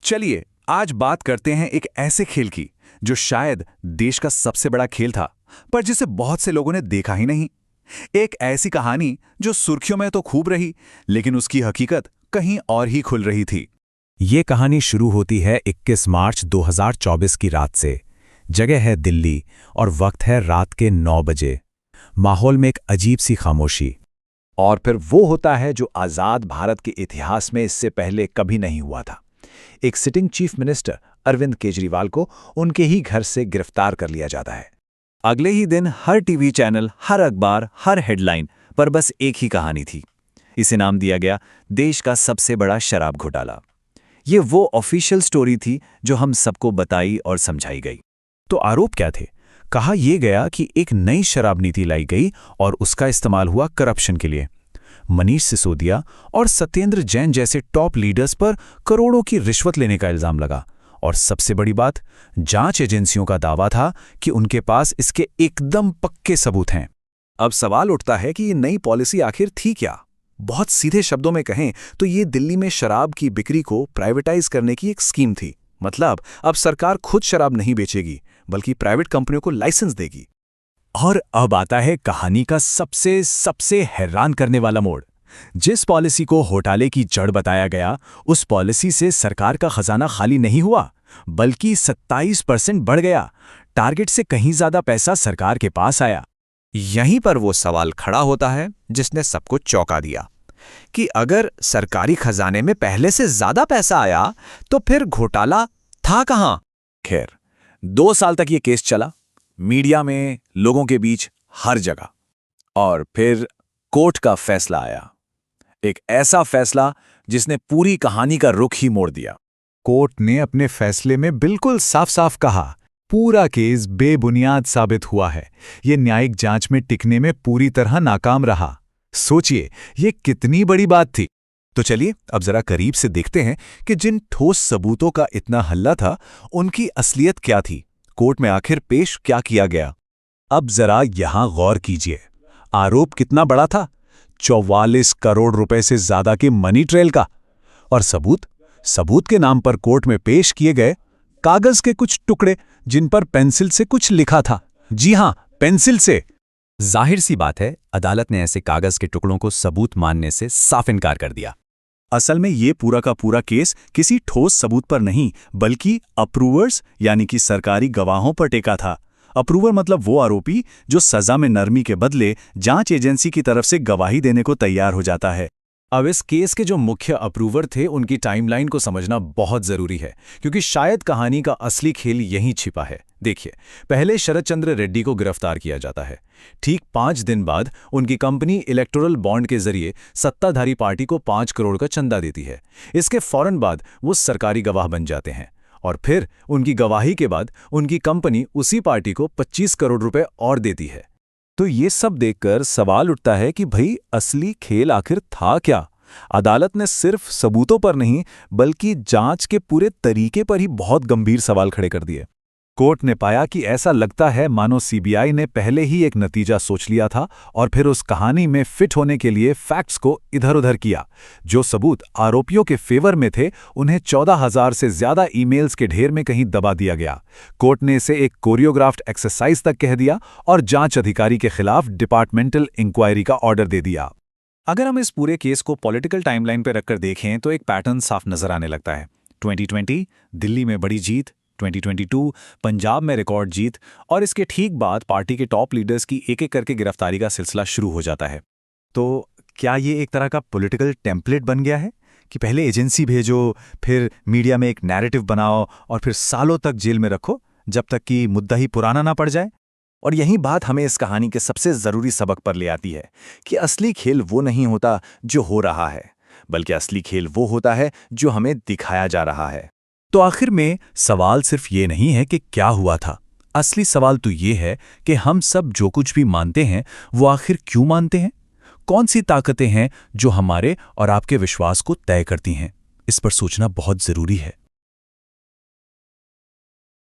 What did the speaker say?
चलिए आज बात करते हैं एक ऐसे खेल की जो शायद देश का सबसे बड़ा खेल था, पर जिसे बहुत से लोगों ने देखा ही नहीं। एक ऐसी कहानी जो सुर्खियों में तो खूब रही, लेकिन उसकी हकीकत कहीं और ही खुल रही थी। ये कहानी शुरू होती है 21 मार्च 2024 की रात से। जगह है दिल्ली और वक्त है रात के 9 बजे। माहौल में एक अजीब सी खामोशी। और फिर वो होता है जो आज़ाद भारत के इतिहास में इससे पहले कभी नहीं हुआ था। एक sitting chief minister Arvind Kejriwal को उनके ही घर से गिरफ्तार कर लिया जाता है। अगले ही दिन हर टीवी चैनल, हर अखबार, हर हेडलाइन पर बस एक ही कहानी थी। इसे नाम दिया गया देश का सबसे बड़ा शराब घोटाला। ये वो ऑफिशियल स्टोरी थी जो हम सबको बताई और समझाई गई। तो आरोप क्या थे? कहा यह गया कि एक नई शराब नीति लाई गई और उसका इस्तेमाल हुआ करप्शन के लिए। मनीष सिसोदिया और सत्येंद्र जैन जैसे टॉप लीडर्स पर करोड़ों की रिश्वत लेने का इल्जाम लगा। और सबसे बड़ी बात, जांच एजेंसियों का दावा था कि उनके पास इसके एकदम पक्के सबूत हैं। अब सवाल उठता है कि ये नई पॉलिसी आखिर थी क्या? बहुत सीधे शब्दों में कहें तो ये दिल्ली में शराब की बिक्री को प्राइवेटाइज करने की एक स्कीम थी। मतलब अब सरकार खुद शराब नहीं बेचेगी, बल्कि प्राइवेट कंपनियों को लाइसेंस देगी। और अब आता है कहानी का सबसे हैरान करने वाला मोड़। जिस पॉलिसी को घोटाले की जड़ बताया गया, उस पॉलिसी से सरकार का खजाना खाली नहीं हुआ, बल्कि 27% बढ़ गया। टारगेट से कहीं ज्यादा पैसा सरकार के पास आया। यहीं पर वो सवाल खड़ा होता है जिसने सबको चौंका दिया कि अगर सरकारी खजाने में पहले से ज्यादा पैसा आया तो फिर घोटाला था कहां? खैर, 2 साल तक ये केस चला, मीडिया में, लोगों के बीच, हर जगह। और फिर कोर्ट का फैसला आया। एक ऐसा फैसला जिसने पूरी कहानी का रुख ही मोड़ दिया। कोर्ट ने अपने फैसले में बिल्कुल साफ-साफ कहा, पूरा केस बेबुनियाद साबित हुआ है। ये न्यायिक जांच में टिकने में पूरी तरह नाकाम रहा। सोचिए, ये कितनी बड़ी बात थी। तो चलिए अब जरा करीब से देखते हैं कि जिन ठोस सबूतों का इतना हल्ला था, उनकी असलियत क्या थी। कोर्ट में आखिर पेश क्या किया गया? अब जरा यहां गौर कीजिए। आरोप कितना बड़ा था? 44 करोड़ रुपए से ज्यादा के मनी ट्रेल का। और सबूत के नाम पर कोर्ट में पेश किए गए कागज के कुछ टुकड़े जिन पर पेंसिल से कुछ लिखा था। जी हां, पेंसिल से। जाहिर सी बात है, अदालत ने ऐसे कागज के टुकड़ों को सबूत मानने से साफ इनकार कर दिया। असल में ये पूरा का पूरा केस किसी ठोस सबूत पर नहीं, बल्कि अप्रूवर्स यानी कि सरकारी गवाहों पर टेका था। अप्रूवर मतलब वो आरोपी जो सजा में नरमी के बदले जांच एजेंसी की तरफ से गवाही देने को तैयार हो जाता है। अब इस केस के जो मुख्य अप्रूवर थे, उनकी टाइमलाइन को समझना बहुत जरूरी है, क्योंकि शायद कहानी का असली खेल यहीं छिपा है। देखिए, पहले शरद चंद्र रेड्डी को गिरफ्तार किया जाता है। ठीक 5 दिन बाद उनकी कंपनी इलेक्टोरल बॉन्ड के जरिए सत्ताधारी पार्टी को 5 करोड़ का चंदा देती है। इसके फौरन बाद वो सरकारी गवाह बन जाते हैं और फिर उनकी गवाही के बाद उनकी कंपनी उसी पार्टी को 25 करोड़ रुपए और देती है। तो ये सब देखकर सवाल उठता है कि भाई असली खेल आखिर था क्या? अदालत ने सिर्फ सबूतों पर नहीं, बल्कि जांच के पूरे तरीके पर ही बहुत गंभीर सवाल खड़े कर दिए। कोर्ट ने पाया कि ऐसा लगता है मानो सीबीआई ने पहले ही एक नतीजा सोच लिया था और फिर उस कहानी में फिट होने के लिए फैक्ट्स को इधर-उधर किया। जो सबूत आरोपियों के फेवर में थे, उन्हें 14,000 से ज्यादा ईमेल्स के ढेर में कहीं दबा दिया गया। कोर्ट ने इसे एक कोरियोग्राफ्ड एक्सरसाइज तक कह दिया और जांच अधिकारी के खिलाफ डिपार्टमेंटल इंक्वायरी का ऑर्डर दे दिया। अगर हम इस पूरे केस को पॉलिटिकल टाइमलाइन पर रखकर देखें तो एक पैटर्न साफ नजर आने लगता है। 2020 दिल्ली में बड़ी जीत, 2022 पंजाब में रिकॉर्ड जीत, और इसके ठीक बाद पार्टी के टॉप लीडर्स की एक-एक करके गिरफ्तारी का सिलसिला शुरू हो जाता है। तो क्या ये एक तरह का पॉलिटिकल टेम्पलेट बन गया है कि पहले एजेंसी भेजो, फिर मीडिया में एक नैरेटिव बनाओ और फिर सालों तक जेल में रखो जब तक कि मुद्दा ही पुराना ना पड़ जाए? और यही बात हमें इस कहानी के सबसे जरूरी सबक पर ले आती है कि असली खेल वो नहीं होता जो हो रहा है, बल्कि असली खेल वो होता है जो हमें दिखाया जा रहा है। तो आखिर में सवाल सिर्फ ये नहीं है कि क्या हुआ था। असली सवाल तो ये है कि हम सब जो कुछ भी मानते हैं, वो आखिर क्यों मानते हैं? कौन सी ताकतें हैं जो हमारे और आपके विश्वास को तय करती हैं? इस पर सोचना बहुत जरूरी है।